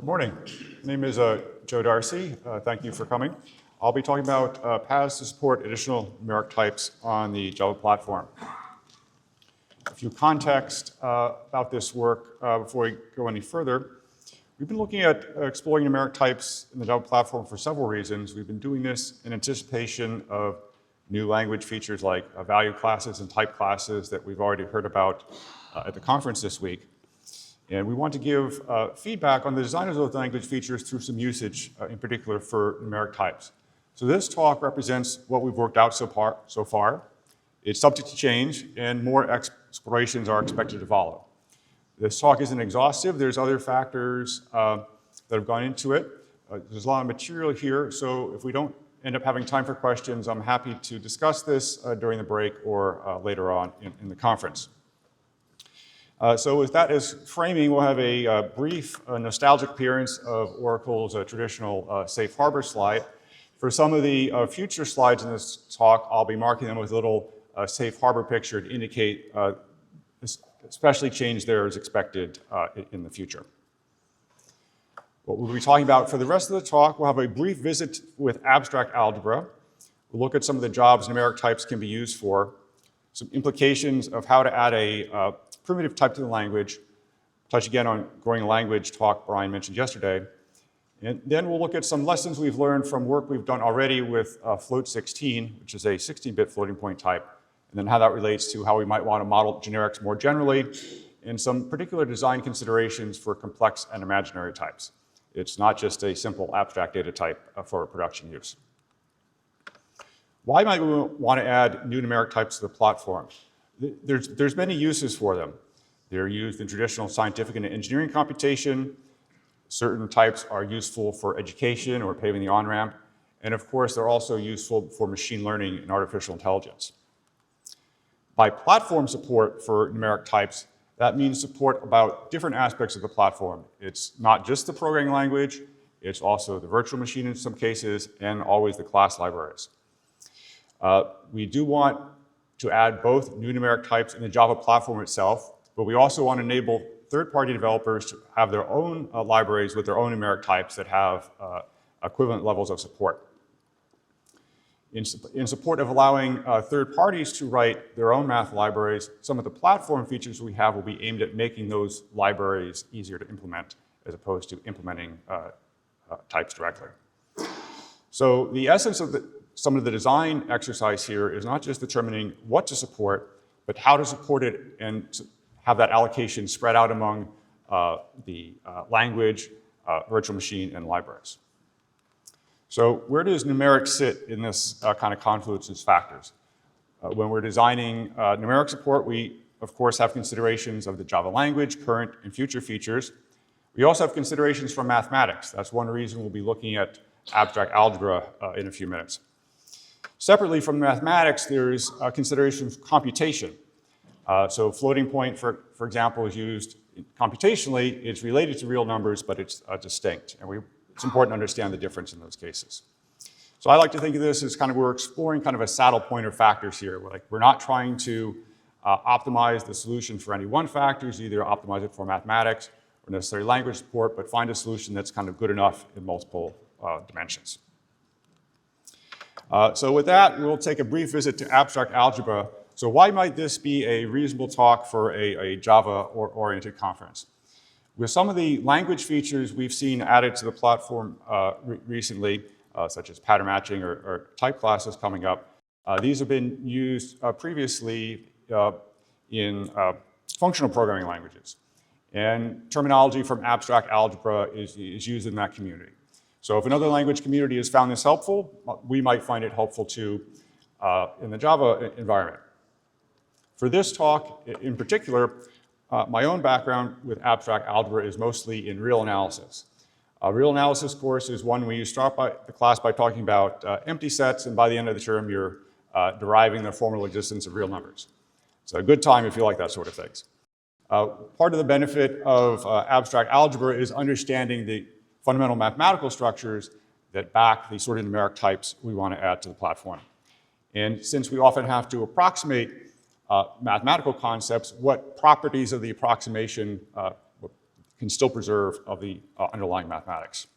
Morning. My name is Joe Darcy. Thank you for coming. I'll be talking about paths to support additional numeric types on the Java platform. A few context about this work before we go any further. We've been looking at exploring numeric types in the Java platform for several reasons. We've been doing this in anticipation of new language features like value classes and type classes that we've already heard about at the conference this week. And we want to give feedback on the design of those language features through some usage, in particular for numeric types. So this talk represents what we've worked out so far. It's subject to change, and more explorations are expected to follow. This talk isn't exhaustive. There's other factors that have gone into it. There's a lot of material here, so if we don't end up having time for questions, I'm happy to discuss this during the break or later on in the conference. So with that as framing, we'll have a brief nostalgic appearance of Oracle's traditional safe harbor slide. For some of the future slides in this talk, I'll be marking them with a little safe harbor picture to indicate especially change there is expected in the future. What we'll be talking about for the rest of the talk, we'll have a brief visit with abstract algebra. We'll look at some of the jobs numeric types can be used for, some implications of how to add a primitive type to the language, touch again on growing language talk Brian mentioned yesterday, and then we'll look at some lessons we've learned from work we've done already with float 16, which is a 16-bit floating point type, and then how that relates to how we might want to model generics more generally, and some particular design considerations for complex and imaginary types. It's not just a simple abstract data type for production use. Why might we want to add new numeric types to the platform? There's many uses for them. They're used in traditional scientific and engineering computation. Certain types are useful for education or paving the on-ramp. And of course, they're also useful for machine learning and artificial intelligence. By platform support for numeric types, that means support about different aspects of the platform. It's not just the programming language, it's also the virtual machine in some cases, and always the class libraries. We do want to add both new numeric types in the Java platform itself, but we also want to enable third-party developers to have their own libraries with their own numeric types that have equivalent levels of support. In support of allowing third parties to write their own math libraries, some of the platform features we have will be aimed at making those libraries easier to implement as opposed to implementing types directly. So the essence of some of the design exercise here is not just determining what to support, but how to support it and have that allocation spread out among the language, virtual machine, and libraries. So where does numeric sit in this kind of confluence of factors? When we're designing numeric support, we, of course, have considerations of the Java language, current and future features. We also have considerations from mathematics. That's one reason we'll be looking at abstract algebra in a few minutes. Separately from mathematics, there's considerations of computation. So floating point, for example, is used computationally. It's related to real numbers, but it's distinct. And it's important to understand the difference in those cases. So I like to think of this as kind of we're exploring kind of a saddle point of factors here. We're not trying to optimize the solution for any one factor, either optimize it for mathematics or necessary language support, but find a solution that's kind of good enough in multiple dimensions. So with that, we'll take a brief visit to abstract algebra. So why might this be a reasonable talk for a Java-oriented conference? With some of the language features we've seen added to the platform recently, such as pattern matching or type classes coming up, these have been used previously in functional programming languages. And terminology from abstract algebra is used in that community. So if another language community has found this helpful, we might find it helpful too in the Java environment. For this talk in particular, my own background with abstract algebra is mostly in real analysis. A real analysis course is one where you start the class by talking about empty sets, and by the end of the term, you're deriving the formal existence of real numbers. It's a good time if you like that sort of things. Part of the benefit of abstract algebra is understanding the fundamental mathematical structures that back the sort of numeric types we want to add to the platform. And since we often have to approximate mathematical concepts, what properties of the approximation can still preserve of the underlying mathematics.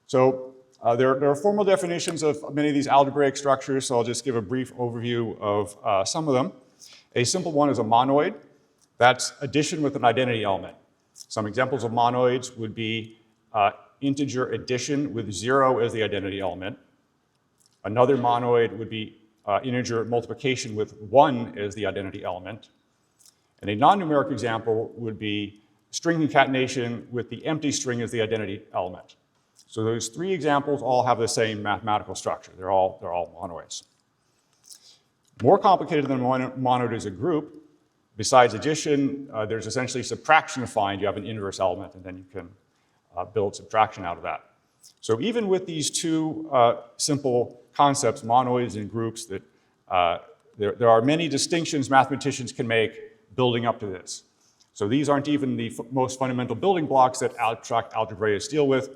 So there are formal definitions of many of these algebraic structures, so I'll just give a brief overview of some of them. A simple one is a monoid. That's addition with an identity element. Some examples of monoids would be integer addition with 0 as the identity element. Another monoid would be integer multiplication with 1 as the identity element. And a non-numeric example would be string concatenation with the empty string as the identity element. So those three examples all have the same mathematical structure. They're all monoids. More complicated than a monoid is a group. Besides addition, there's essentially subtraction defined. You have an inverse element, and then you can build subtraction out of that. So even with these two simple concepts, monoids and groups, that there are many distinctions mathematicians can make building up to this. So these aren't even the most fundamental building blocks that abstract algebraists deal with.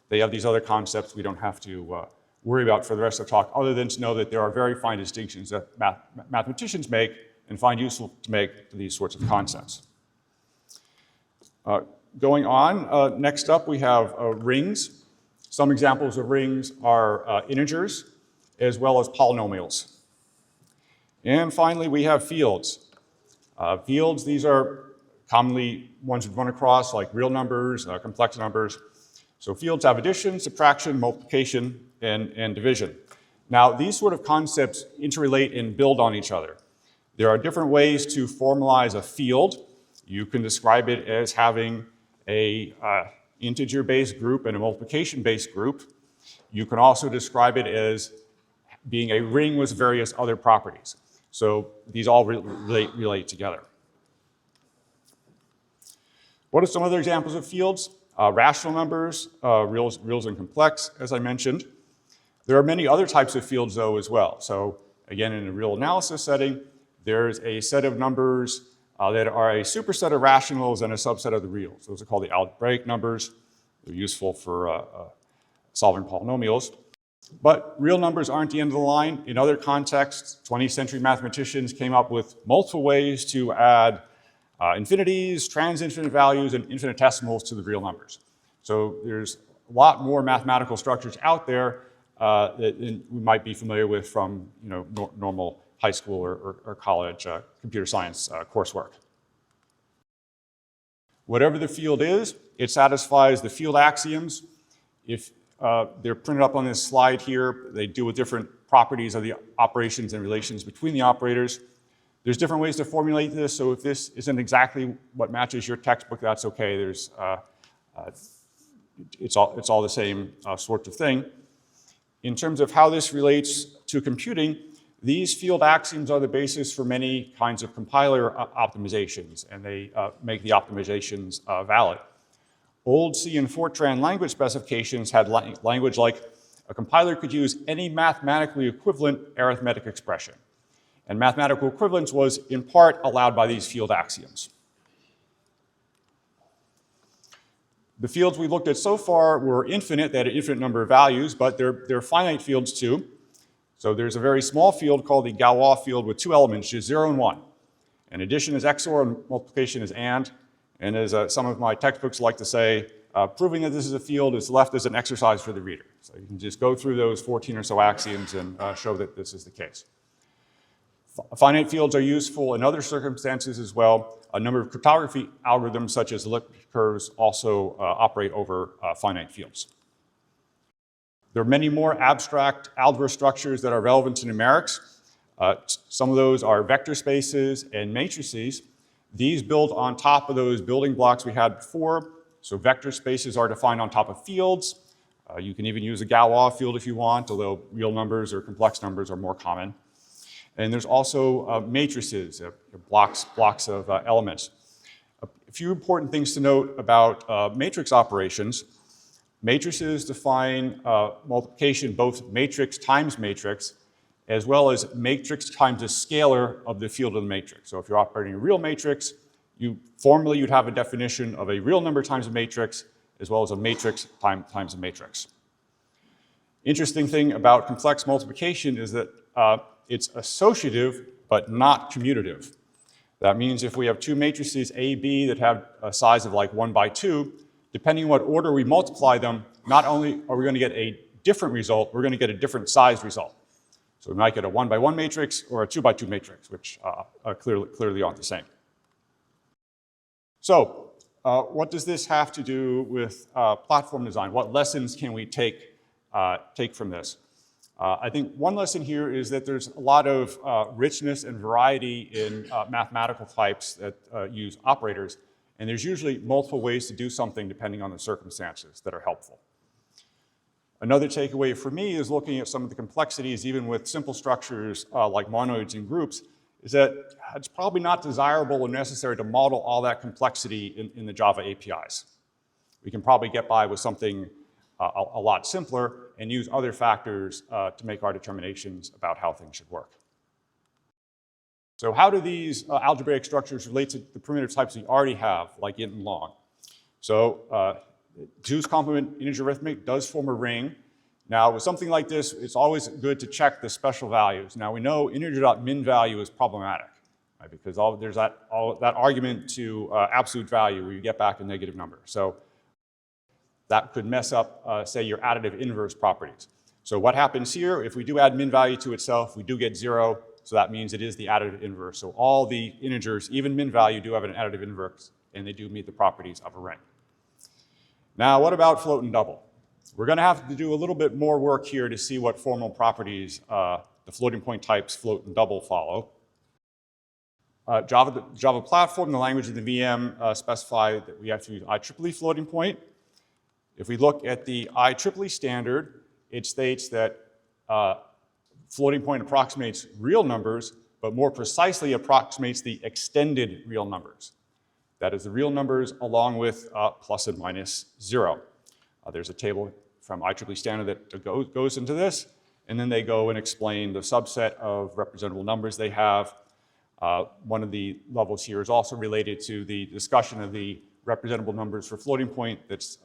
They have these other concepts we don't have to worry about for the rest of the talk, other than to know that there are very fine distinctions that mathematicians make and find useful to make to these sorts of concepts. Going on, next up we have rings. Some examples of rings are integers as well as polynomials. And finally, we have fields. Fields, these are commonly ones we run across, like real numbers, complex numbers. So fields have addition, subtraction, multiplication, and division. Now, these sort of concepts interrelate and build on each other. There are different ways to formalize a field. You can describe it as having a integer-based group and a multiplication-based group. You can also describe it as being a ring with various other properties. So these all relate together. What are some other examples of fields? Rational numbers, reals and complex, as I mentioned. There are many other types of fields, though, as well. So again, in a real analysis setting, there's a set of numbers that are a superset of rationals and a subset of the reals. Those are called the algebraic numbers. They're useful for solving polynomials. But real numbers aren't the end of the line. In other contexts, 20th century mathematicians came up with multiple ways to add infinities, transinfinite values, and infinitesimals to the real numbers. So there's a lot more mathematical structures out there that we might be familiar with from normal high school or college computer science coursework. Whatever the field is, it satisfies the field axioms. If they're printed up on this slide here, they deal with different properties of the operations and relations between the operators. There's different ways to formulate this, so if this isn't exactly what matches your textbook, that's okay. There's, it's all the same sort of thing. In terms of how this relates to computing, these field axioms are the basis for many kinds of compiler optimizations, and they make the optimizations valid. Old C and Fortran language specifications had language like a compiler could use any mathematically equivalent arithmetic expression. And mathematical equivalence was, in part, allowed by these field axioms. The fields we've looked at so far were infinite. They had an infinite number of values, but they're finite fields too. So there's a very small field called the Galois field with two elements, just 0 and 1. And addition is XOR and multiplication is AND. And as some of my textbooks like to say, proving that this is a field is left as an exercise for the reader. So you can just go through those 14 or so axioms and show that this is the case. Finite fields are useful in other circumstances as well. A number of cryptography algorithms, such as elliptic curves, also operate over finite fields. There are many more abstract algebra structures that are relevant to numerics. Some of those are vector spaces and matrices. These build on top of those building blocks we had before. So vector spaces are defined on top of fields. You can even use a Galois field if you want, although real numbers or complex numbers are more common. And there's also matrices, blocks of elements. A few important things to note about matrix operations. Matrices define multiplication both matrix times matrix, as well as matrix times a scalar of the field of the matrix. So if you're operating a real matrix, formally you'd have a definition of a real number times a matrix, as well as a matrix times a matrix. Interesting thing about complex multiplication is that it's associative, but not commutative. That means if we have two matrices A, B that have a size of like 1 by 2, depending on what order we multiply them, not only are we going to get a different result, we're going to get a different size result. So we might get a 1 by 1 matrix or a 2 by 2 matrix, which clearly aren't the same. So what does this have to do with platform design? What lessons can we take from this? I think one lesson here is that there's a lot of richness and variety in mathematical types that use operators, and there's usually multiple ways to do something depending on the circumstances that are helpful. Another takeaway for me is looking at some of the complexities, even with simple structures like monoids and groups, is that it's probably not desirable or necessary to model all that complexity in the Java APIs. We can probably get by with something a lot simpler and use other factors to make our determinations about how things should work. So how do these algebraic structures relate to the primitive types we already have, like int and long? So 2's complement integer arithmetic does form a ring. Now, with something like this, it's always good to check the special values. Now, we know integer.min value is problematic, right? Because there's that argument to absolute value where you get back a negative number. So that could mess up, say, your additive inverse properties. So what happens here, if we do add min value to itself, we do get 0. So that means it is the additive inverse. So all the integers, even min value, do have an additive inverse, and they do meet the properties of a ring. Now, what about float and double? We're going to have to do a little bit more work here to see what formal properties the floating point types float and double follow. Java platform, the language of the VM, specify that we have to use IEEE floating point. If we look at the IEEE standard, it states that floating point approximates real numbers, but more precisely approximates the extended real numbers. That is the real numbers along with plus and minus 0. There's a table from IEEE standard that goes into this, and then they go and explain the subset of representable numbers they have. One of the levels here is also related to the discussion of the representable numbers for floating point that's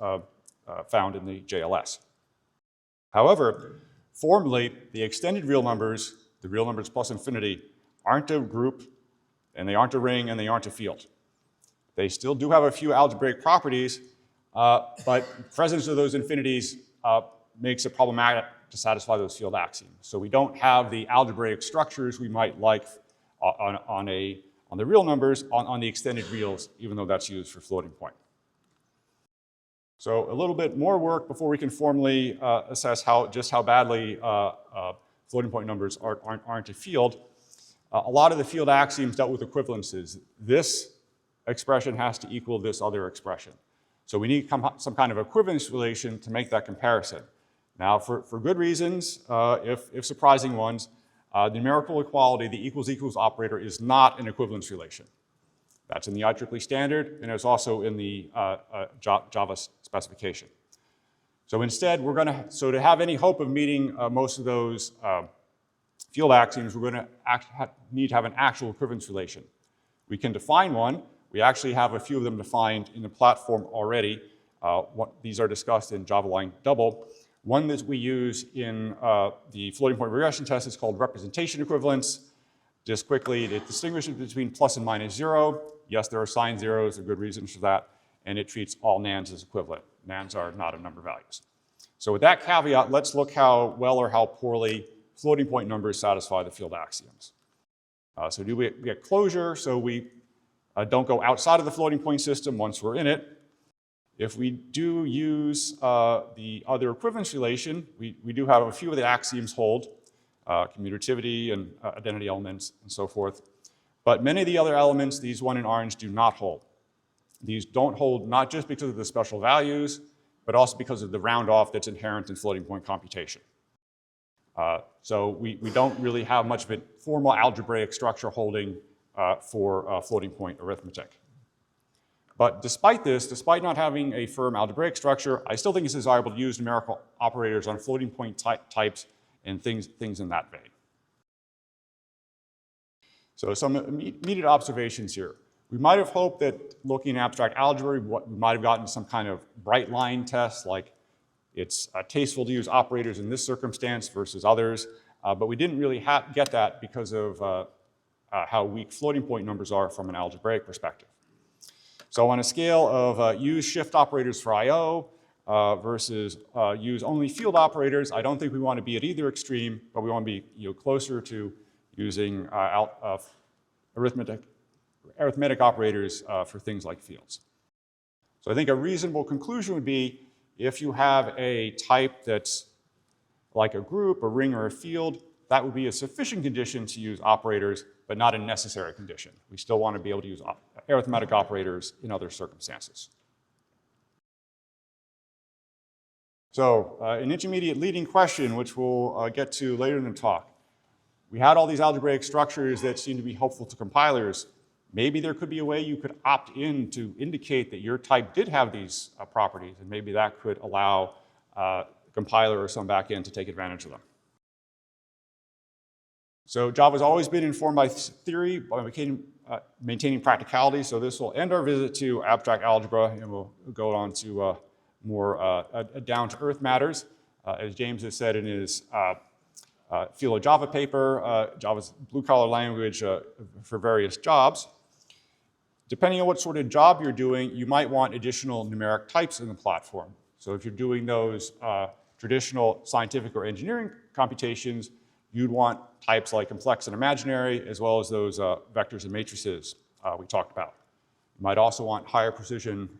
found in the JLS. However, formally, the extended real numbers, the real numbers plus infinity, aren't a group, and they aren't a ring, and they aren't a field. They still do have a few algebraic properties, but presence of those infinities makes it problematic to satisfy those field axioms. So we don't have the algebraic structures we might like on the real numbers, on the extended reals, even though that's used for floating point. So a little bit more work before we can formally assess just how badly floating point numbers aren't a field. A lot of the field axioms dealt with equivalences. This expression has to equal this other expression. So we need some kind of equivalence relation to make that comparison. Now, for good reasons, if surprising ones, the numerical equality, the equals equals operator, is not an equivalence relation. That's in the IEEE standard, and it's also in the Java specification. So instead, so to have any hope of meeting most of those field axioms, we're going to need to have an actual equivalence relation. We can define one. We actually have a few of them defined in the platform already. These are discussed in Java line double. One that we use in the floating point regression test is called representation equivalence. Just quickly, it distinguishes between plus and minus 0. Yes, there are sign zeros, there are good reasons for that, and it treats all nans as equivalent. Nans are not a number values. So with that caveat, let's look how well or how poorly floating point numbers satisfy the field axioms. So do we get closure? So we don't go outside of the floating point system once we're in it. If we do use the other equivalence relation, we do have a few of the axioms hold, commutativity and identity elements and so forth. But many of the other elements, these one in orange, do not hold. These don't hold not just because of the special values, but also because of the round off that's inherent in floating point computation. So we don't really have much of a formal algebraic structure holding for floating point arithmetic. But despite this, despite not having a firm algebraic structure, I still think it's desirable to use numerical operators on floating point types and things in that vein. So some immediate observations here. We might have hoped that looking at abstract algebra, we might have gotten some kind of bright line test, like it's tasteful to use operators in this circumstance versus others, but we didn't really get that because of how weak floating point numbers are from an algebraic perspective. So on a scale of use shift operators for I/O versus use only field operators, I don't think we want to be at either extreme, but we want to be closer to using arithmetic operators for things like fields. So I think a reasonable conclusion would be if you have a type that's like a group, a ring, or a field, that would be a sufficient condition to use operators, but not a necessary condition. We still want to be able to use arithmetic operators in other circumstances. So an intermediate leading question, which we'll get to later in the talk. We had all these algebraic structures that seem to be helpful to compilers. Maybe there could be a way you could opt in to indicate that your type did have these properties, and maybe that could allow a compiler or some backend to take advantage of them. So Java's always been informed by theory, by maintaining practicality. So this will end our visit to abstract algebra, and we'll go on to more down-to-earth matters. As James has said in his Field of Java paper, Java's blue-collar language for various jobs. Depending on what sort of job you're doing, you might want additional numeric types in the platform. So if you're doing those traditional scientific or engineering computations, you'd want types like complex and imaginary, as well as those vectors and matrices we talked about. You might also want higher precision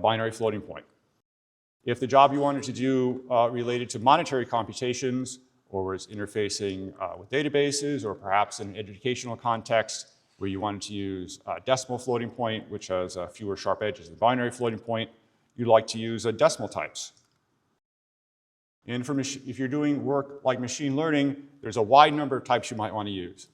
binary floating point. If the job you wanted to do related to monetary computations, or was interfacing with databases, or perhaps in an educational context where you wanted to use decimal floating point, which has fewer sharp edges than binary floating point, you'd like to use decimal types. And if you're doing work like machine learning, there's a wide number of types you might want to use.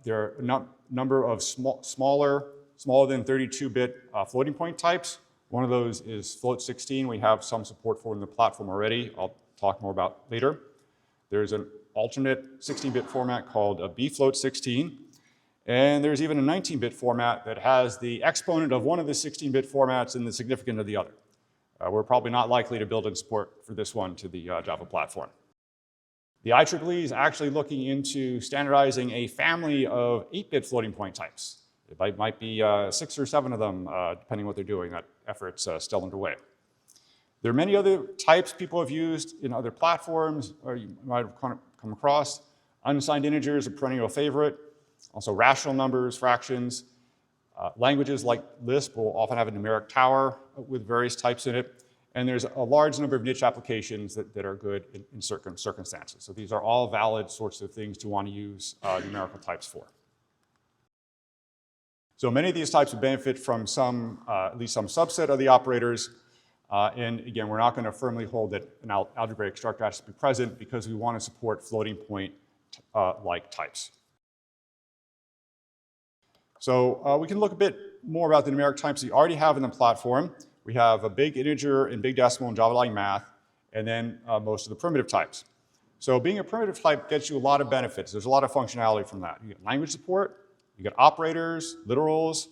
There are a number of smaller than 32-bit floating point types. One of those is float16. We have some support for in the platform already. I'll talk more about later. There's an alternate 16-bit format called bfloat16. And there's even a 19-bit format that has the exponent of one of the 16-bit formats and the significand of the other. We're probably not likely to build in support for this one to the Java platform. The IEEE is actually looking into standardizing a family of 8-bit floating point types. It might be 6 or 7 of them, depending on what they're doing. That effort's still underway. There are many other types people have used in other platforms, or you might have come across. Unsigned integers, a perennial favorite. Also rational numbers, fractions. Languages like Lisp will often have a numeric tower with various types in it. And there's a large number of niche applications that are good in certain circumstances. So these are all valid sorts of things to want to use numerical types for. So many of these types would benefit from at least some subset of the operators. And again, we're not going to firmly hold that an algebraic structure has to be present because we want to support floating point like types. So we can look a bit more about the numeric types we already have in the platform. We have a BigInteger and BigDecimal and java.math, and then most of the primitive types. So being a primitive type gets you a lot of benefits. There's a lot of functionality from that. You get language support, you get operators, literals,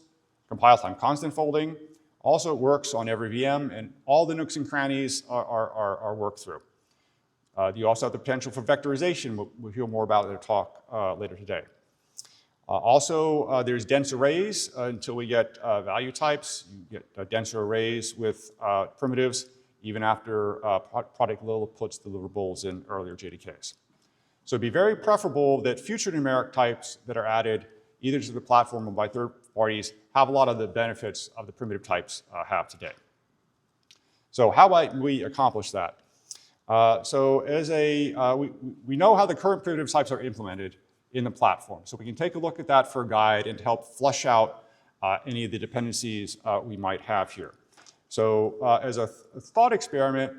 compile time constant folding. Also, it works on every VM, and all the nooks and crannies are worked through. You also have the potential for vectorization. We'll hear more about in the talk later today. Also, there's dense arrays until we get value types. You get denser arrays with primitives, even after product little puts deliverables in earlier JDKs. So it'd be very preferable that future numeric types that are added either to the platform or by third parties have a lot of the benefits of the primitive types have today. So how might we accomplish that? We know how the current primitive types are implemented in the platform. So we can take a look at that for a guide and to help flesh out any of the dependencies we might have here. So as a thought experiment,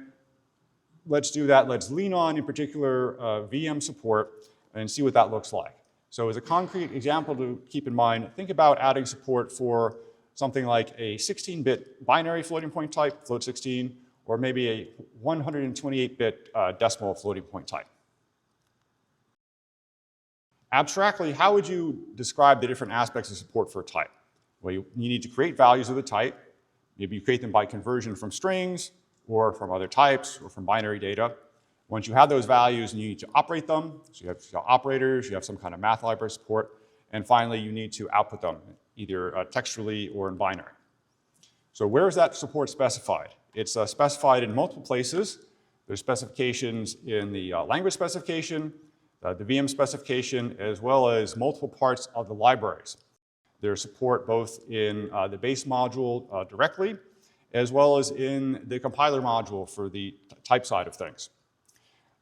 let's do that. Let's lean on, in particular, VM support and see what that looks like. So as a concrete example to keep in mind, think about adding support for something like a 16-bit binary floating point type, float16, or maybe a 128-bit decimal floating point type. Abstractly, how would you describe the different aspects of support for a type? Well, you need to create values of the type. Maybe you create them by conversion from strings, or from other types, or from binary data. Once you have those values, you need to operate them. So you have operators, you have some kind of math library support, and finally, you need to output them, either textually or in binary. So where is that support specified? It's specified in multiple places. There's specifications in the language specification, the VM specification, as well as multiple parts of the libraries. There's support both in the base module directly, as well as in the compiler module for the type side of things.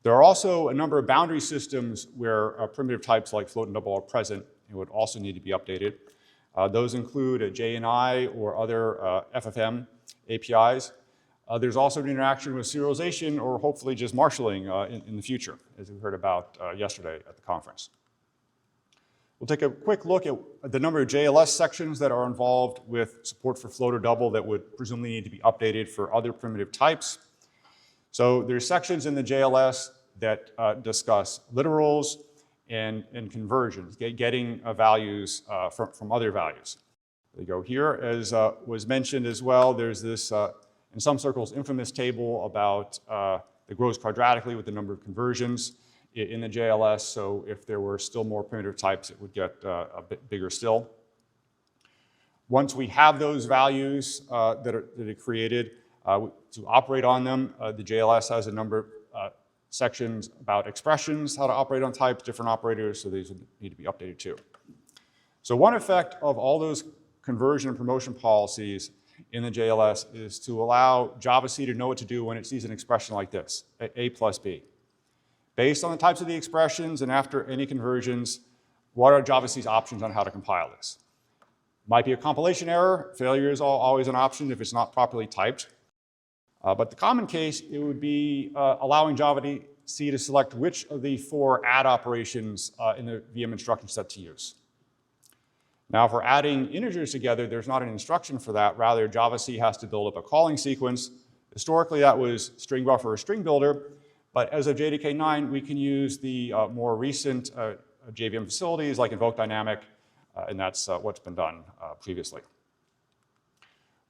There are also a number of boundary systems where primitive types like float and double are present and would also need to be updated. Those include a JNI or other FFM APIs. There's also an interaction with serialization or hopefully just marshalling in the future, as we heard about yesterday at the conference. We'll take a quick look at the number of JLS sections that are involved with support for float or double that would presumably need to be updated for other primitive types. So there's sections in the JLS that discuss literals and conversions, getting values from other values. There you go here. As was mentioned as well, there's this, in some circles, infamous table about that grows quadratically with the number of conversions in the JLS. So if there were still more primitive types, it would get a bit bigger still. Once we have those values that are created, to operate on them, the JLS has a number of sections about expressions, how to operate on types, different operators, so these would need to be updated too. So one effect of all those conversion and promotion policies in the JLS is to allow Javac to know what to do when it sees an expression like this, A plus B. Based on the types of the expressions and after any conversions, what are Javac's options on how to compile this? Might be a compilation error. Failure is always an option if it's not properly typed. But the common case, it would be allowing Javac to select which of the 4 add operations in the VM instruction set to use. Now, for adding integers together, there's not an instruction for that. Rather, Javac has to build up a calling sequence. Historically, that was string buffer or string builder. But as of JDK 9, we can use the more recent JVM facilities like invoke dynamic, and that's what's been done previously.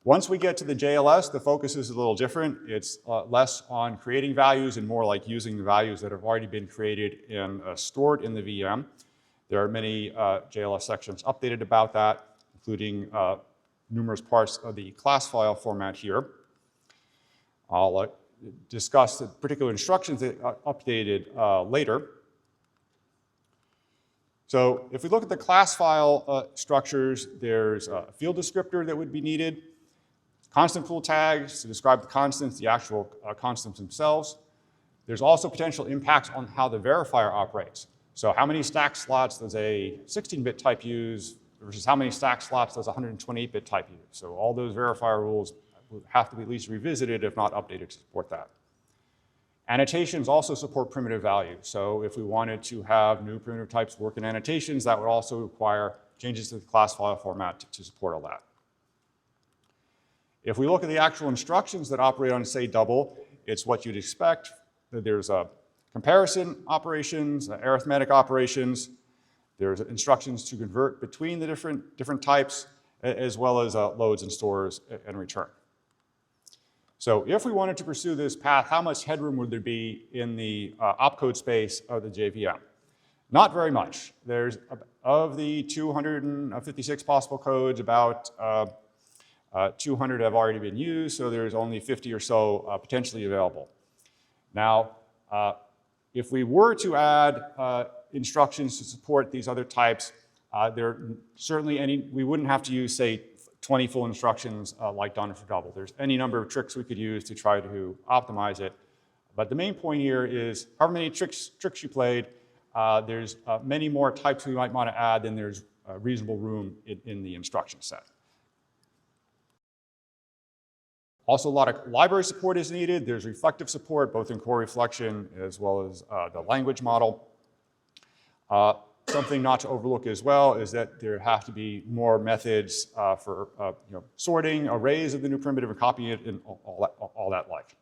Once we get to the JLS, the focus is a little different. It's less on creating values and more like using the values that have already been created and stored in the VM. There are many JLS sections updated about that, including numerous parts of the class file format here. I'll discuss the particular instructions that are updated later. So if we look at the class file structures, there's a field descriptor that would be needed, constant pool tags to describe the constants, the actual constants themselves. There's also potential impacts on how the verifier operates. So how many stack slots does a 16-bit type use versus how many stack slots does a 128-bit type use? So all those verifier rules have to be at least revisited, if not updated, to support that. Annotations also support primitive values. So if we wanted to have new primitive types work in annotations, that would also require changes to the class file format to support all that. If we look at the actual instructions that operate on, say, double, it's what you'd expect. There's comparison operations, arithmetic operations. There's instructions to convert between the different types, as well as loads and stores and return. So if we wanted to pursue this path, how much headroom would there be in the opcode space of the JVM? Not very much. There's, of the 256 possible codes, about 200 have already been used, so there's only 50 or so potentially available. Now, if we were to add instructions to support these other types, we wouldn't have to use, say, 20 full instructions like done for double. There's any number of tricks we could use to try to optimize it. But the main point here is, however many tricks you played, there's many more types we might want to add than there's reasonable room in the instruction set. Also, a lot of library support is needed. There's reflective support, both in core reflection as well as the language model. Something not to overlook as well is that there have to be more methods for sorting arrays of the new primitive and copying it and all that like,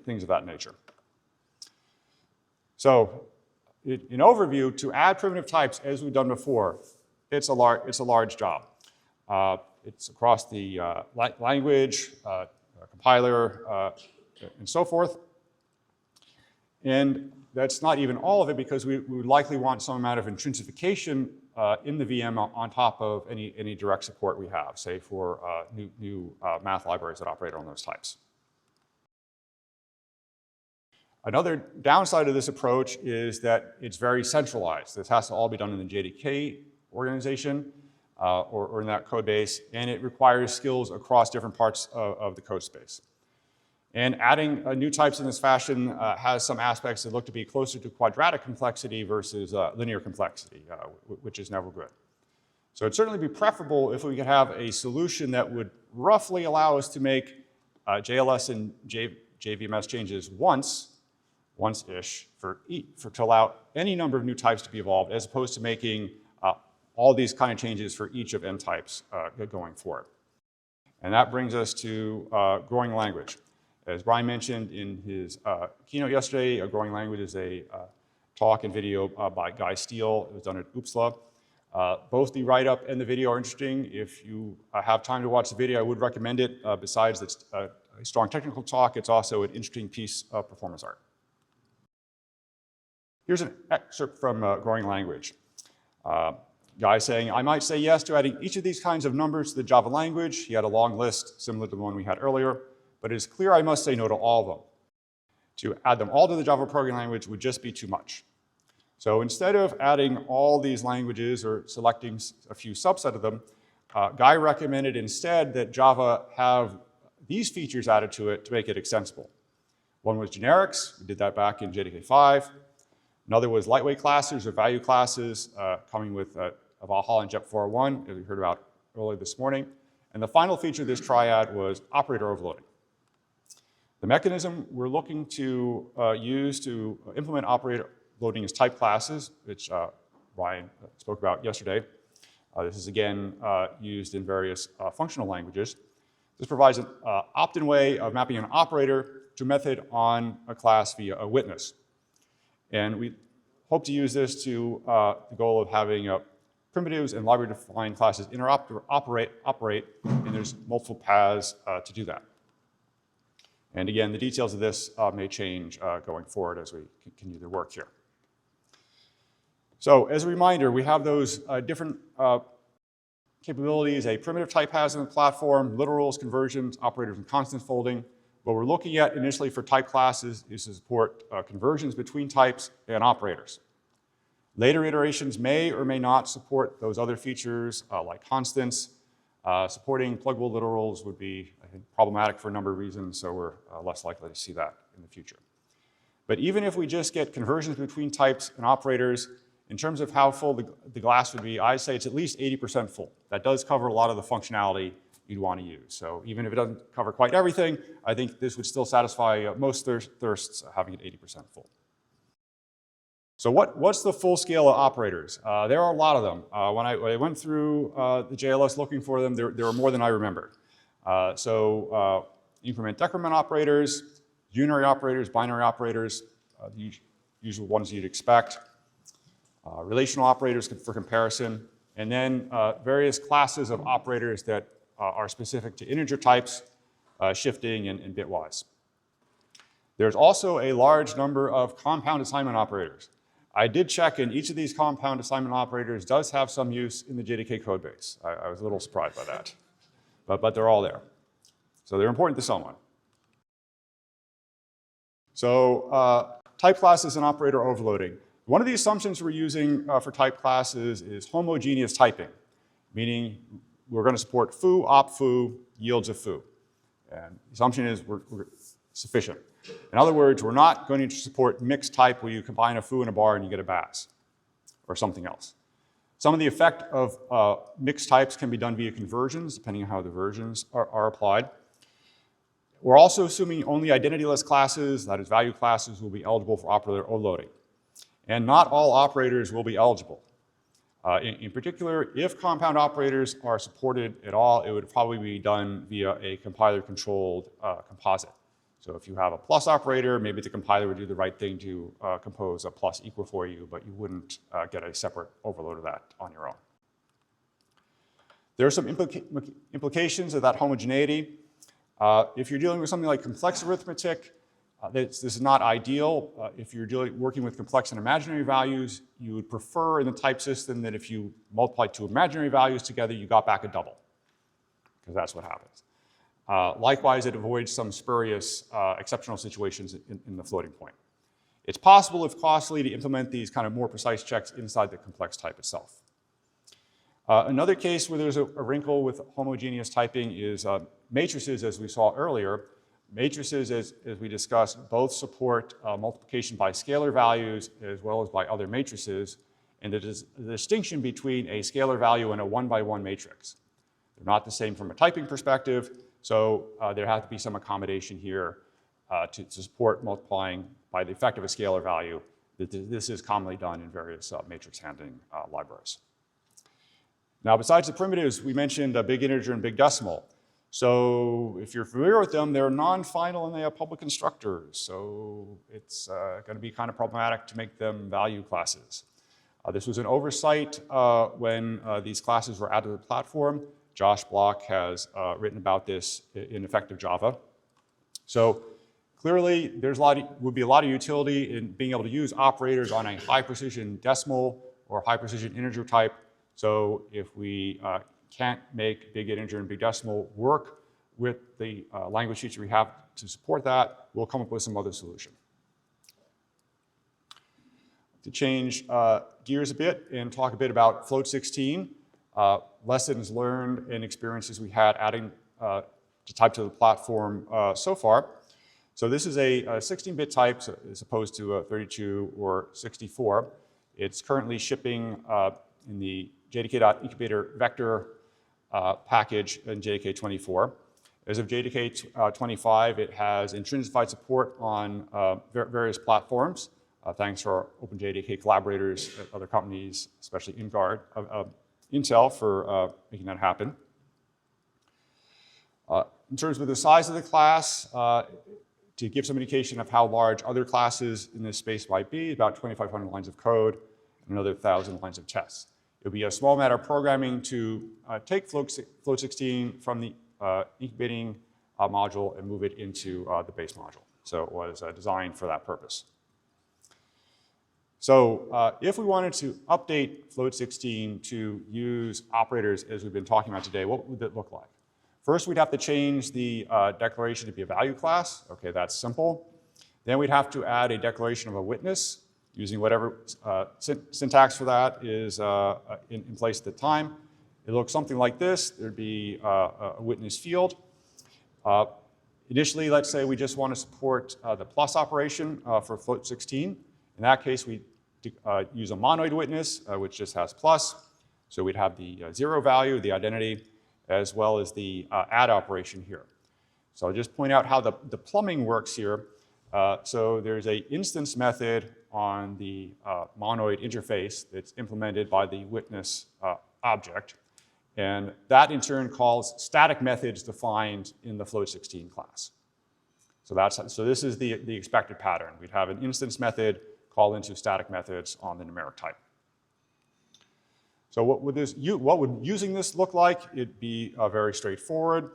things of that nature. So, in overview, to add primitive types, as we've done before, it's a large job. It's across the language, compiler, and so forth. And that's not even all of it, because we would likely want some amount of intrinsification in the VM on top of any direct support we have, say for new math libraries that operate on those types. Another downside of this approach is that it's very centralized. This has to all be done in the JDK organization or in that code base, and it requires skills across different parts of the code space. And adding new types in this fashion has some aspects that look to be closer to quadratic complexity versus linear complexity, which is never good. So it'd certainly be preferable if we could have a solution that would roughly allow us to make JLS and JVMS changes once-ish to allow any number of new types to be evolved, as opposed to making all these kind of changes for each of n types going forward. And that brings us to growing language. As Brian mentioned in his keynote yesterday, a growing language is a talk and video by Guy Steele. It was done at OOPSLA. Both the write-up and the video are interesting. If you have time to watch the video, I would recommend it. Besides it's a strong technical talk, it's also an interesting piece of performance art. Here's an excerpt from Growing Language. Guy saying, I might say yes to adding each of these kinds of numbers to the Java language. He had a long list similar to the one we had earlier, but it is clear I must say no to all of them. To add them all to the Java programming language would just be too much. So instead of adding all these languages or selecting a few subset of them, Guy recommended instead that Java have these features added to it to make it extensible. One was generics. We did that back in JDK 5. Another was lightweight classes or value classes coming with Valhalla and JEP 401, as we heard about earlier this morning. And the final feature of this triad was operator overloading. The mechanism we're looking to use to implement operator loading is type classes, which Ryan spoke about yesterday. This is again used in various functional languages. This provides an opt-in way of mapping an operator to a method on a class via a witness. And we hope to use this to the goal of having primitives and library-defined classes operate, and there's multiple paths to do that. And again, the details of this may change going forward as we continue the work here. So as a reminder, we have those different capabilities a primitive type has in the platform: literals, conversions, operators, and constant folding. What we're looking at initially for type classes is to support conversions between types and operators. Later iterations may or may not support those other features like constants. Supporting pluggable literals would be, I think, problematic for a number of reasons, so we're less likely to see that in the future. But even if we just get conversions between types and operators, in terms of how full the glass would be, I'd say it's at least 80% full. That does cover a lot of the functionality you'd want to use. So even if it doesn't cover quite everything, I think this would still satisfy most thirsts having it 80% full. So what's the full scale of operators? There are a lot of them. When I went through the JLS looking for them, there were more than I remembered. Increment decrement operators, unary operators, binary operators, the usual ones you'd expect, relational operators for comparison, and then various classes of operators that are specific to integer types, shifting, and bitwise. There's also a large number of compound assignment operators. I did check, and each of these compound assignment operators does have some use in the JDK code base. I was a little surprised by that, but they're all there. So they're important to someone. So type classes and operator overloading. One of the assumptions we're using for type classes is homogeneous typing, meaning we're going to support foo, op foo, yields of foo. And the assumption is we're sufficient. In other words, we're not going to support mixed type where you combine a foo and a bar and you get a baz or something else. Some of the effect of mixed types can be done via conversions, depending on how the versions are applied. We're also assuming only identityless classes, that is value classes, will be eligible for operator overloading. And not all operators will be eligible. In particular, if compound operators are supported at all, it would probably be done via a compiler-controlled composite. So if you have a plus operator, maybe the compiler would do the right thing to compose a plus equal for you, but you wouldn't get a separate overload of that on your own. There are some implications of that homogeneity. If you're dealing with something like complex arithmetic, This is not ideal. If you're working with complex and imaginary values, you would prefer in the type system that if you multiply two imaginary values together, you got back a double, because that's what happens. Likewise, it avoids some spurious exceptional situations in the floating point. It's possible, if costly, to implement these kind of more precise checks inside the complex type itself. Another case where there's a wrinkle with homogeneous typing is matrices, as we saw earlier. Matrices, as we discussed, both support multiplication by scalar values as well as by other matrices, and there's a distinction between a scalar value and a one-by-one matrix. They're not the same from a typing perspective, so there has to be some accommodation here to support multiplying by the effect of a scalar value. This is commonly done in various matrix handling libraries. Now, besides the primitives, we mentioned BigInteger and BigDecimal. So if you're familiar with them, they're non-final and they have public constructors. So it's going to be kind of problematic to make them value classes. This was an oversight when these classes were added to the platform. Josh Block has written about this in Effective Java. So clearly, would be a lot of utility in being able to use operators on a high-precision decimal or high-precision integer type. So if we can't make BigInteger and BigDecimal work with the language feature we have to support that, we'll come up with some other solution. To change gears a bit and talk a bit about float 16, lessons learned and experiences we had adding to type to the platform so far. So this is a 16-bit type as opposed to a 32 or 64. It's currently shipping in the JDK.incubator vector package in JDK 24. As of JDK 25, it has intrinsified support on various platforms, thanks to our OpenJDK collaborators at other companies, especially Intel, for making that happen. In terms of the size of the class, to give some indication of how large other classes in this space might be, about 2,500 lines of code and another 1,000 lines of tests. It would be a small matter of programming to take float 16 from the incubating module and move it into the base module. So it was designed for that purpose. So if we wanted to update float 16 to use operators as we've been talking about today, what would it look like? First, we'd have to change the declaration to be a value class. Okay, that's simple. Then we'd have to add a declaration of a witness using whatever syntax for that is in place at the time. It looks something like this. There'd be a witness field. Initially, let's say we just want to support the plus operation for float 16. In that case, we use a monoid witness, which just has plus. So we'd have the 0 value, the identity, as well as the add operation here. So I'll just point out how the plumbing works here. So there's an instance method on the monoid interface that's implemented by the witness object. And that, in turn, calls static methods defined in the float 16 class. So this is the expected pattern. We'd have an instance method call into static methods on the numeric type. So what would using this look like? It'd be very straightforward.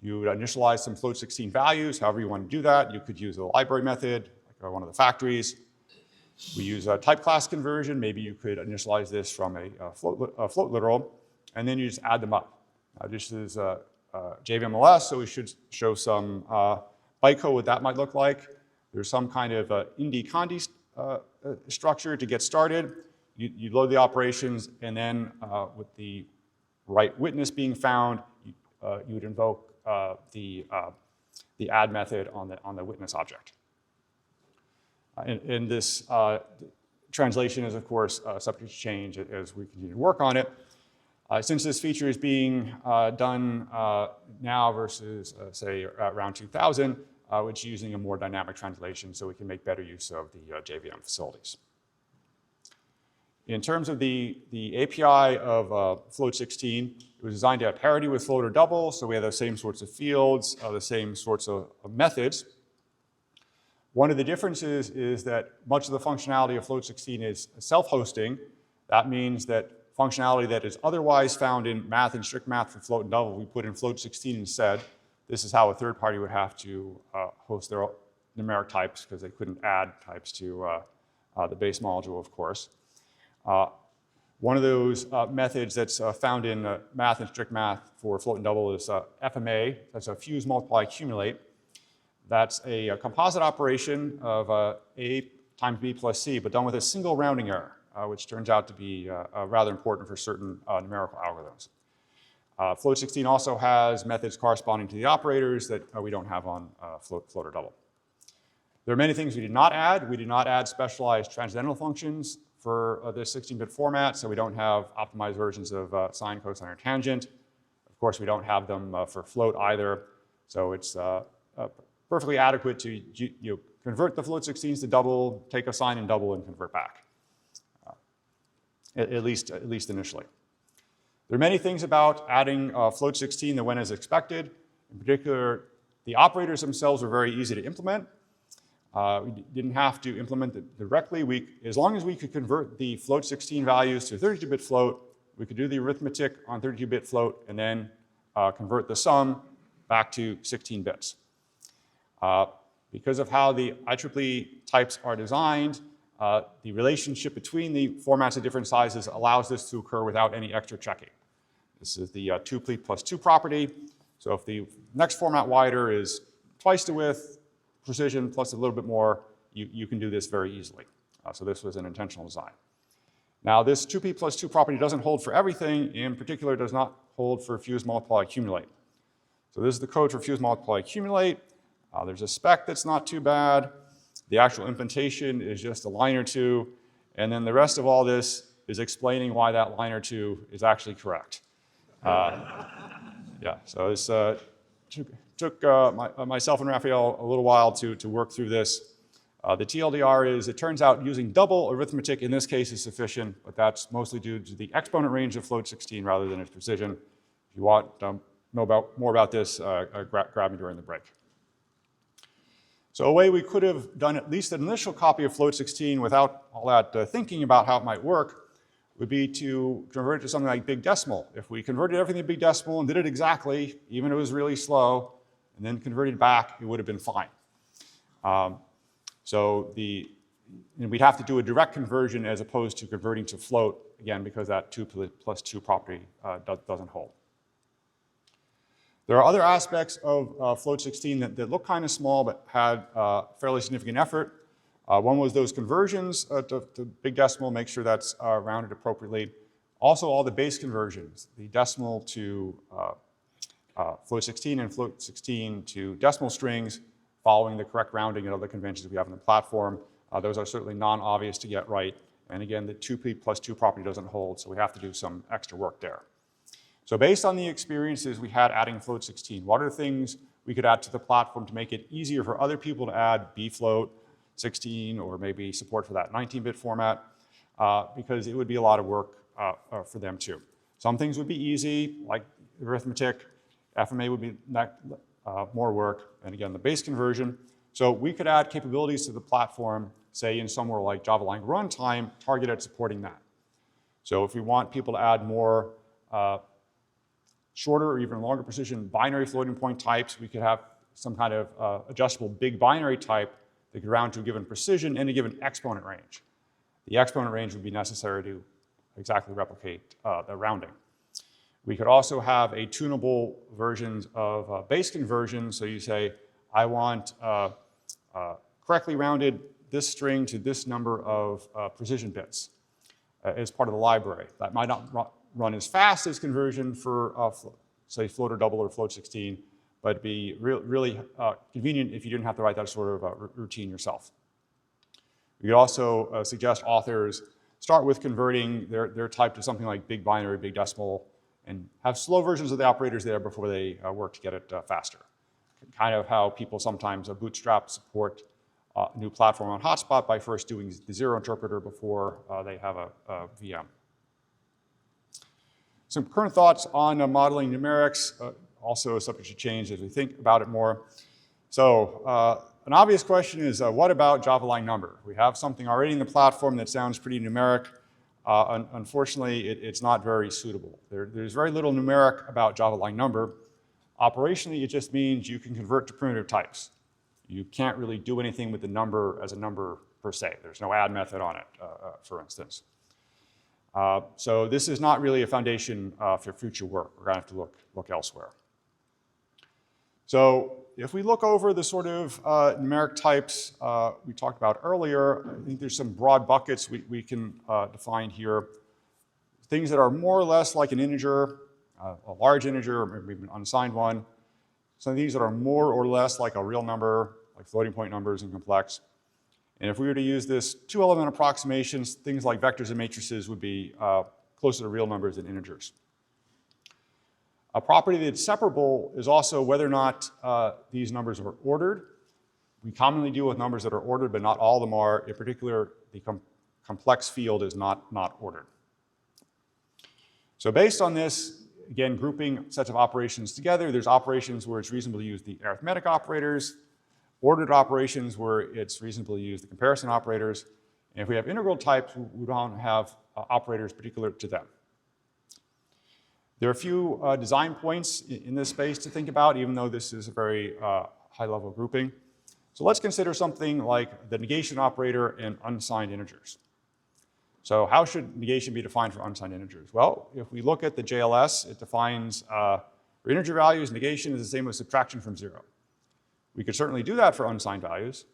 You would initialize some float 16 values, however you want to do that. You could use a library method, like one of the factories. We use a type class conversion. Maybe you could initialize this from a float literal, and then you just add them up. This is JVMLS, so we should show some bytecode what that might look like. There's some kind of indie-condy structure to get started. You load the operations, and then with the right witness being found, you would invoke the add method on the witness object. And this translation is, of course, subject to change as we continue to work on it. Since this feature is being done now versus, say, around 2000, it's using a more dynamic translation so we can make better use of the JVM facilities. In terms of the API of float 16, it was designed to have parity with float or double, so we have the same sorts of fields, the same sorts of methods. One of the differences is that much of the functionality of float 16 is self-hosting. That means that functionality that is otherwise found in math and strict math for float and double, we put in float 16 instead. This is how a third party would have to host numeric types because they couldn't add types to the base module, of course. One of those methods that's found in math and strict math for float and double is FMA. That's a fuse, multiply, accumulate. That's a composite operation of A times B plus C, but done with a single rounding error, which turns out to be rather important for certain numerical algorithms. Float 16 also has methods corresponding to the operators that we don't have on float or double. There are many things we did not add. We did not add specialized transcendental functions for this 16-bit format, so we don't have optimized versions of sine, cosine, or tangent. Of course, we don't have them for float either, so it's perfectly adequate to convert the float 16s to double, take a sine and double, and convert back, at least initially. There are many things about adding float 16 that went as expected. In particular, the operators themselves were very easy to implement. We didn't have to implement it directly. As long as we could convert the float 16 values to 32-bit float, we could do the arithmetic on 32-bit float and then convert the sum back to 16 bits. Because of how the IEEE types are designed, the relationship between the formats of different sizes allows this to occur without any extra checking. This is the 2-pleat plus 2 property. So if the next format wider is twice the width, precision plus a little bit more, you can do this very easily. So this was an intentional design. Now this 2p plus 2 property doesn't hold for everything. In particular, does not hold for fuse, multiply, accumulate. So this is the code for fuse, multiply, accumulate. There's a spec that's not too bad. The actual implementation is just a line or two. And then the rest of all this is explaining why that line or two is actually correct. Yeah, so this took myself and Raphael a little while to work through this. The TLDR is, it turns out using double arithmetic in this case is sufficient, but that's mostly due to the exponent range of float 16 rather than its precision. If you want to know more about this, grab me during the break. So a way we could have done at least an initial copy of float 16 without all that thinking about how it might work would be to convert it to something like BigDecimal. If we converted everything to BigDecimal and did it exactly, even if it was really slow, and then converted back, it would have been fine. We'd have to do a direct conversion as opposed to converting to float, again, because that 2 plus 2 property doesn't hold. There are other aspects of float 16 that look kind of small but had fairly significant effort. One was those conversions to BigDecimal, make sure that's rounded appropriately. Also, all the base conversions, the decimal to float 16 and float 16 to decimal strings, following the correct rounding and other conventions we have in the platform. Those are certainly non-obvious to get right. And again, the 2p plus 2 property doesn't hold, so we have to do some extra work there. So based on the experiences we had adding float 16, what are the things we could add to the platform to make it easier for other people to add bfloat 16 or maybe support for that 19-bit format, because it would be a lot of work for them too. Some things would be easy, like arithmetic. FMA would be more work, and again, the base conversion. So we could add capabilities to the platform, say in somewhere like Java Lang runtime, targeted at supporting that. So if we want people to add more shorter or even longer precision binary floating point types, we could have some kind of adjustable big binary type that could round to a given precision and a given exponent range. The exponent range would be necessary to exactly replicate the rounding. We could also have a tunable versions of base conversion. So you say, I want correctly rounded this string to this number of precision bits as part of the library. That might not run as fast as conversion for, say, float or double or float 16, but it'd be really convenient if you didn't have to write that sort of routine yourself. We could also suggest authors start with converting their type to something like big binary, BigDecimal, and have slow versions of the operators there before they work to get it faster. Kind of how people sometimes bootstrap support a new platform on Hotspot by first doing the zero interpreter before they have a VM. Some current thoughts on modeling numerics, also subject to change as we think about it more. So an obvious question is, what about Java Lang number? We have something already in the platform that sounds pretty numeric. Unfortunately, it's not very suitable. There's very little numeric about Java Lang number. Operationally, it just means you can convert to primitive types. you can't really do anything with the number as a number per se. There's no add method on it, for instance. So this is not really a foundation for future work. We're going to have to look elsewhere. So if we look over the sort of numeric types we talked about earlier, I think there's some broad buckets we can define here. Things that are more or less like an integer, a large integer, or maybe an unsigned one. Some of these that are more or less like a real number, like floating point numbers and complex. And if we were to use this two-element approximations, things like vectors and matrices would be closer to real numbers than integers. A property that's separable is also whether or not these numbers are ordered. We commonly deal with numbers that are ordered, but not all of them are. In particular, the complex field is not ordered. So based on this, again, grouping sets of operations together, there's operations where it's reasonable to use the arithmetic operators, ordered operations where it's reasonable to use the comparison operators. And if we have integral types, we don't have operators particular to them. There are a few design points in this space to think about, even though this is a very high-level grouping. So let's consider something like the negation operator and unsigned integers. So how should negation be defined for unsigned integers? Well, if we look at the JLS, it defines for integer values, negation is the same as subtraction from 0. We could certainly do that for unsigned values,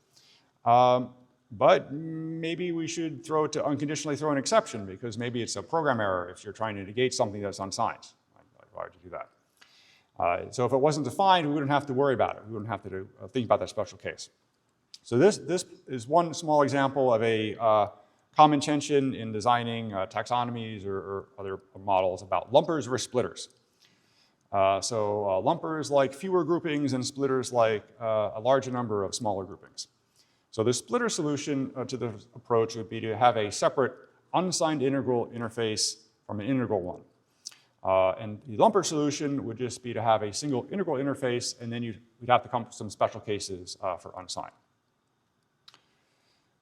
but maybe we should unconditionally throw an exception, because maybe it's a program error if you're trying to negate something that's unsigned. Why would you do that? So if it wasn't defined, we wouldn't have to worry about it. We wouldn't have to think about that special case. So this is one small example of a common tension in designing taxonomies or other models about lumpers versus splitters. So lumpers like fewer groupings and splitters like a larger number of smaller groupings. So the splitter solution to this approach would be to have a separate unsigned integral interface from an integral one. And the lumper solution would just be to have a single integral interface, and then we'd have to come up with some special cases for unsigned.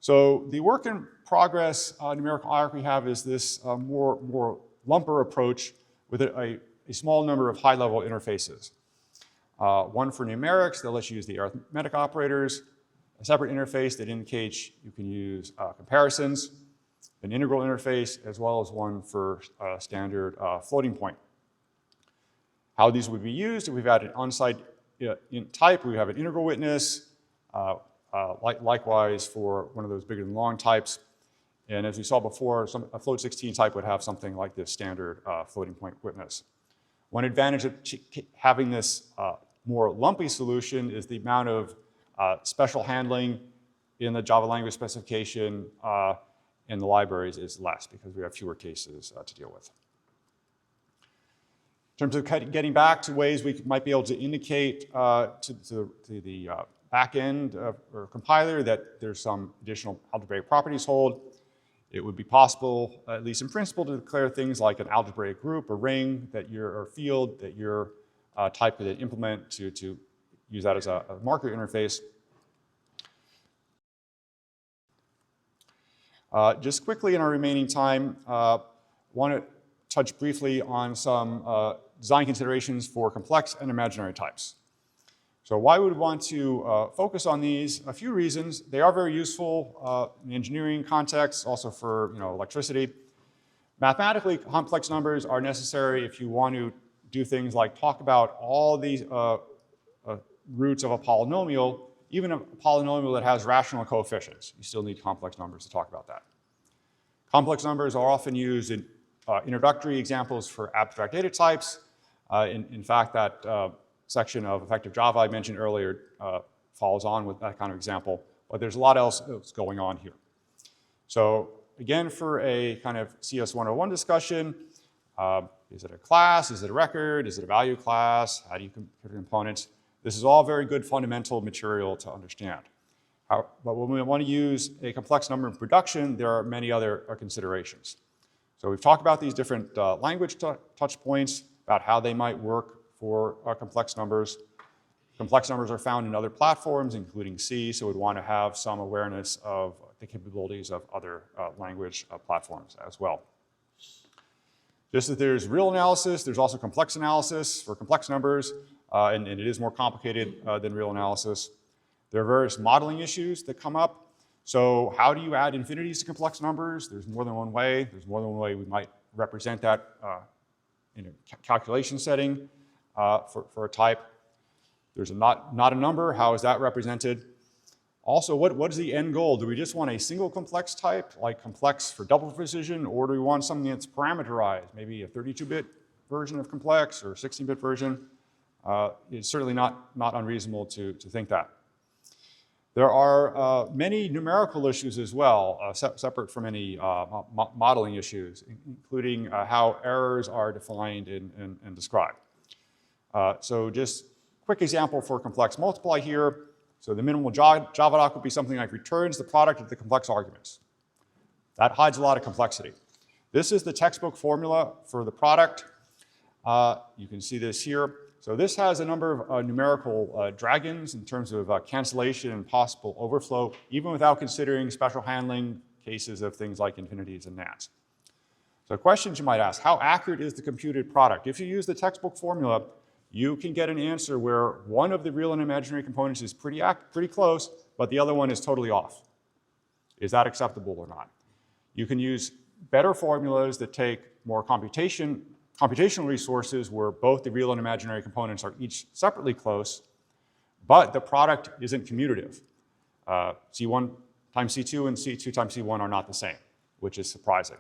So the work in progress numerical hierarchy we have is this more lumper approach with a small number of high-level interfaces. One for numerics that lets you use the arithmetic operators, a separate interface that indicates you can use comparisons, an integral interface, as well as one for standard floating point. How these would be used, if we've had an unsigned type, we have an integral witness, likewise for one of those bigger than long types. And as we saw before, a float 16 type would have something like this standard floating point witness. One advantage of having this more lumpy solution is the amount of special handling in the Java language specification in the libraries is less, because we have fewer cases to deal with. In terms of getting back to ways we might be able to indicate to the backend or compiler that there's some additional algebraic properties hold, it would be possible, at least in principle, to declare things like an algebraic group, a ring, or field that your type could implement to use that as a marker interface. Just quickly in our remaining time, want to touch briefly on some design considerations for complex and imaginary types. So why would we want to focus on these? A few reasons. They are very useful in engineering contexts, also for electricity. Mathematically, complex numbers are necessary if you want to do things like talk about all these roots of a polynomial, even a polynomial that has rational coefficients. You still need complex numbers to talk about that. Complex numbers are often used in introductory examples for abstract data types. In fact, that section of effective Java I mentioned earlier follows on with that kind of example, but there's a lot else that's going on here. So again, for a kind of CS 101 discussion, is it a class, is it a record, is it a value class, how do you compare components? This is all very good fundamental material to understand. But when we want to use a complex number in production, there are many other considerations. So we've talked about these different language touch points, about how they might work for complex numbers. Complex numbers are found in other platforms, including C, so we'd want to have some awareness of the capabilities of other language platforms as well. Just as there's real analysis, there's also complex analysis for complex numbers, and it is more complicated than real analysis. There are various modeling issues that come up. So how do you add infinities to complex numbers? There's more than one way. There's more than one way we might represent that in a calculation setting for a type. There's not a number. How is that represented? Also, what is the end goal? Do we just want a single complex type, like complex for double precision, or do we want something that's parameterized, maybe a 32-bit version of complex or a 16-bit version? It's certainly not unreasonable to think that. There are many numerical issues as well, separate from any modeling issues, including how errors are defined and described. So just quick example for complex multiply here. So the minimal Java doc would be something like returns the product of the complex arguments. That hides a lot of complexity. This is the textbook formula for the product. You can see this here. So this has a number of numerical dragons in terms of cancellation and possible overflow, even without considering special handling cases of things like infinities and nats. So questions you might ask, how accurate is the computed product? If you use the textbook formula, you can get an answer where one of the real and imaginary components is pretty close, but the other one is totally off. Is that acceptable or not? You can use better formulas that take more computational resources where both the real and imaginary components are each separately close, but the product isn't commutative. C1 times C2 and C2 times C1 are not the same, which is surprising.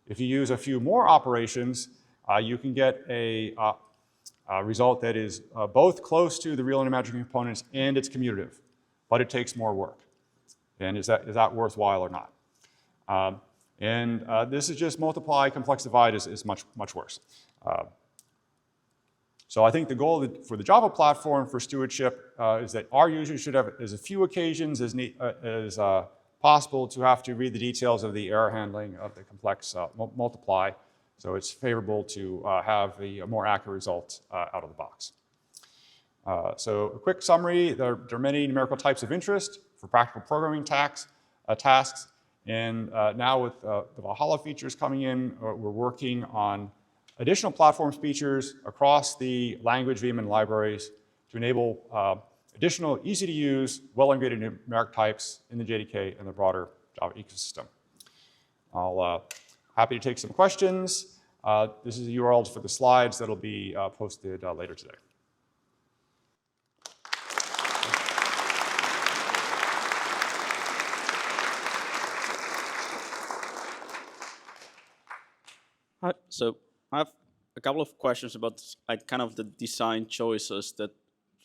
If you use a few more operations, you can get a result that is both close to the real and imaginary components and it's commutative, but it takes more work. And is that worthwhile or not? This is just multiply, complex divide is much worse. So I think the goal for the Java platform for stewardship is that our users should have as few occasions as possible to have to read the details of the error handling of the complex multiply. So it's favorable to have the more accurate results out of the box. So a quick summary, there are many numerical types of interest for practical programming tasks. And now with the Valhalla features coming in, we're working on additional platform features across the language VM libraries to enable additional easy-to-use, well-integrated numeric types in the JDK and the broader Java ecosystem. Happy to take some questions. This is the URLs for the slides that'll be posted later today. So I have a couple of questions about like kind of the design choices that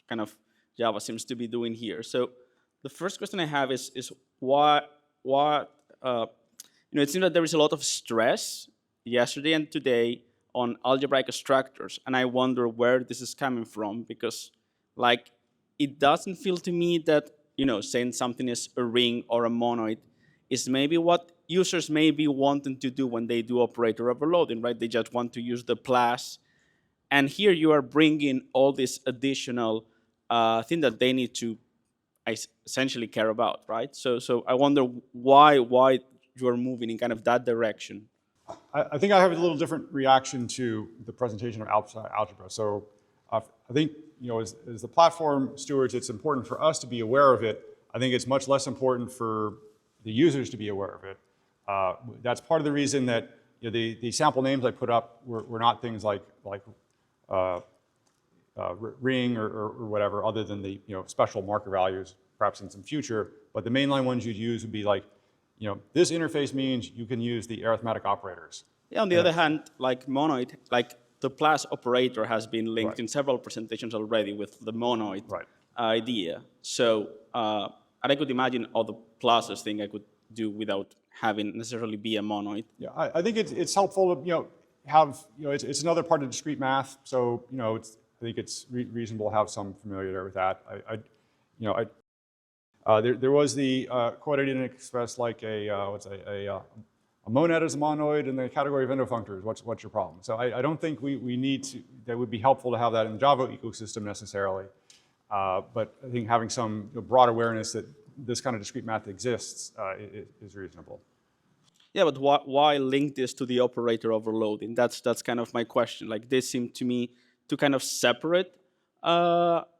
kind of Java seems to be doing here. So the first question I have is why it seems that there is a lot of stress yesterday and today on algebraic structures, and I wonder where this is coming from, because like it doesn't feel to me that saying something is a ring or a monoid is maybe what users may be wanting to do when they do operator overloading, right? They just want to use the plus, and here you are bringing all this additional thing that they need to essentially care about, right? So I wonder why you are moving in kind of that direction. I think I have a little different reaction to the presentation of algebra. So I think, as the platform stewards, it's important for us to be aware of it. I think it's much less important for the users to be aware of it. That's part of the reason that the sample names I put up were not things like ring or whatever, other than the special marker values, perhaps in some future. But the mainline ones you'd use would be like, this interface means you can use the arithmetic operators. Yeah, on the other hand, like monoid, like the plus operator has been linked in several presentations already with the monoid idea. So I could imagine all the pluses thing I could do without having necessarily be a monoid. Yeah, I think it's helpful to have it's another part of discrete math. So I think it's reasonable to have some familiarity with that. There was the quote I didn't express like a monad is a monoid in the category of endofunctors. What's your problem? So I don't think we need to. That would be helpful to have that in the Java ecosystem necessarily. But I think having some broad awareness that this kind of discrete math exists is reasonable. Yeah, but why link this to the operator overloading? That's kind of my question. Like, this seemed to me to kind of separate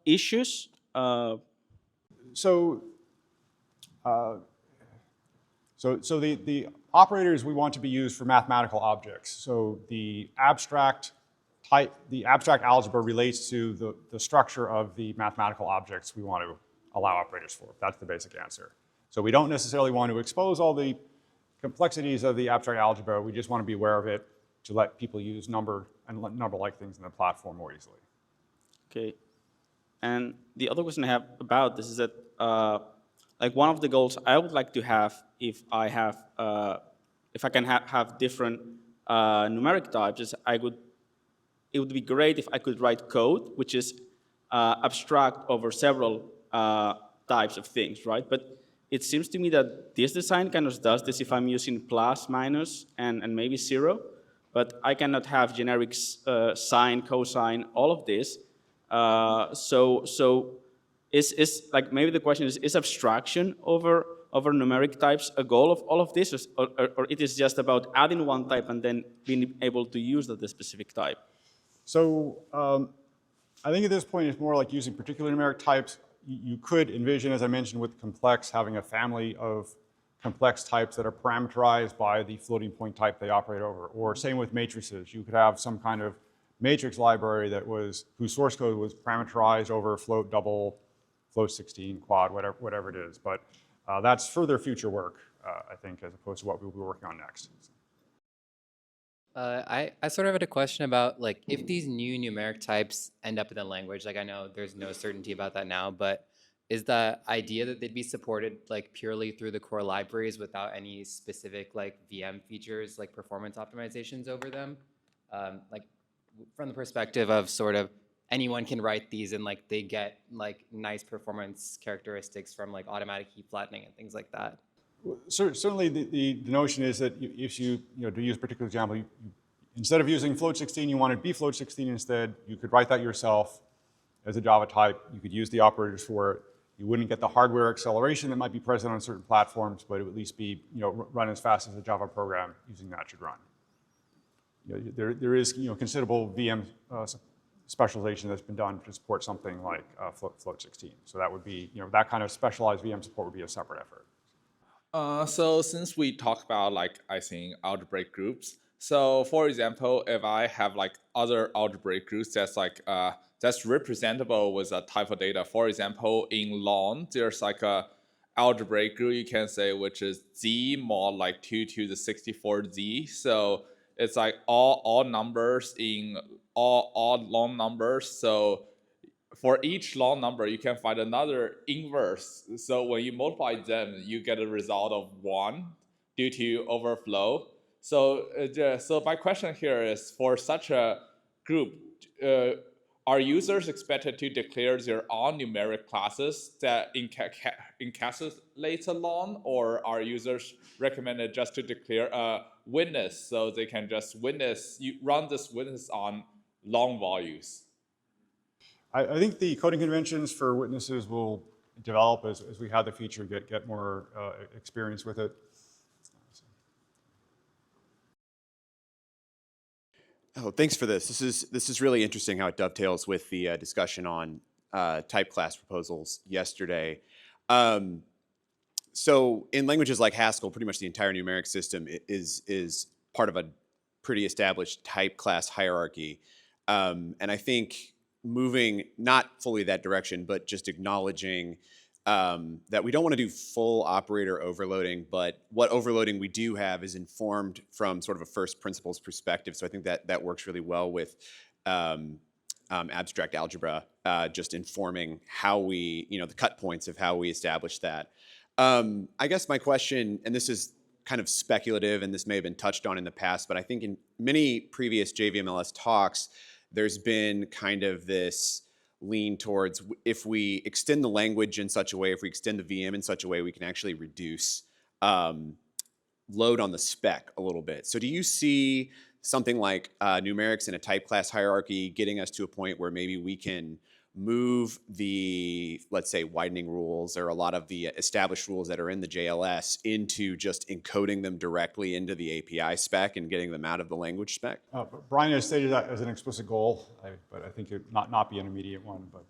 issues. So, the operators we want to be used for mathematical objects. So the abstract algebra relates to the structure of the mathematical objects we want to allow operators for. That's the basic answer. So we don't necessarily want to expose all the complexities of the abstract algebra. We just want to be aware of it to let people use number and number-like things in the platform more easily. Okay. And the other question I have about this is that, like one of the goals I would like to have if I can have different numeric types is it would be great if I could write code which is abstract over several types of things, right? But it seems to me that this design kind of does this if I'm using plus, minus, and maybe 0, but I cannot have generic sine, cosine, all of this. So is like maybe the question is abstraction over numeric types a goal of all of this, or it is just about adding one type and then being able to use the specific type? So I think at this point it's more like using particular numeric types. You could envision, as I mentioned with complex, having a family of complex types that are parameterized by the floating point type they operate over. Or same with matrices. You could have some kind of matrix library whose source code was parameterized over float, double, float 16, quad, whatever it is. But that's further future work, I think, as opposed to what we'll be working on next. I sort of had a question about, like, if these new numeric types end up in the language, like I know there's no certainty about that now, but is the idea that they'd be supported like purely through the core libraries without any specific like VM features, like performance optimizations over them? Like from the perspective of sort of anyone can write these and like they get like nice performance characteristics from like automatic heap flattening and things like that. Certainly, the notion is that if to use a particular example, instead of using float 16, you wanted bfloat 16 instead. You could write that yourself as a Java type. You could use the operators for it. You wouldn't get the hardware acceleration that might be present on certain platforms, but it would at least be run as fast as a Java program using that should run. There is considerable VM specialization that's been done to support something like float 16. So that would be that kind of specialized VM support would be a separate effort. So since we talk about I think algebraic groups, so for example, if I have like other algebraic groups that's representable with a type of data, for example, in long, there's like a algebraic group you can say which is z mod like 2 to the 64z. So it's like all numbers in all long numbers. So for each long number, you can find another inverse. So when you multiply them, you get a result of 1 due to overflow. So, so my question here is, for such a group, are users expected to declare their own numeric classes that encapsulates a long, or are users recommended just to declare a witness so they can just run this witness on long values? I think the coding conventions for witnesses will develop as we have the feature get more experience with it. Oh, thanks for this. This is really interesting how it dovetails with the discussion on type class proposals yesterday. So in languages like Haskell, pretty much the entire numeric system is part of a pretty established type class hierarchy. And I think moving not fully that direction, but just acknowledging that we don't want to do full operator overloading, but what overloading we do have is informed from sort of a first principles perspective. So I think that works really well with abstract algebra, just informing how we, the cut points of how we establish that. I guess my question, and this is kind of speculative, and this may have been touched on in the past, but I think in many previous JVMLS talks, there's been kind of this lean towards if we extend the language in such a way, if we extend the VM in such a way, we can actually reduce load on the spec a little bit. So do you see something like numerics in a type class hierarchy getting us to a point where maybe we can move the, let's say, widening rules or a lot of the established rules that are in the JLS into just encoding them directly into the API spec and getting them out of the language spec? Brian has stated that as an explicit goal, but I think it not be an immediate one. But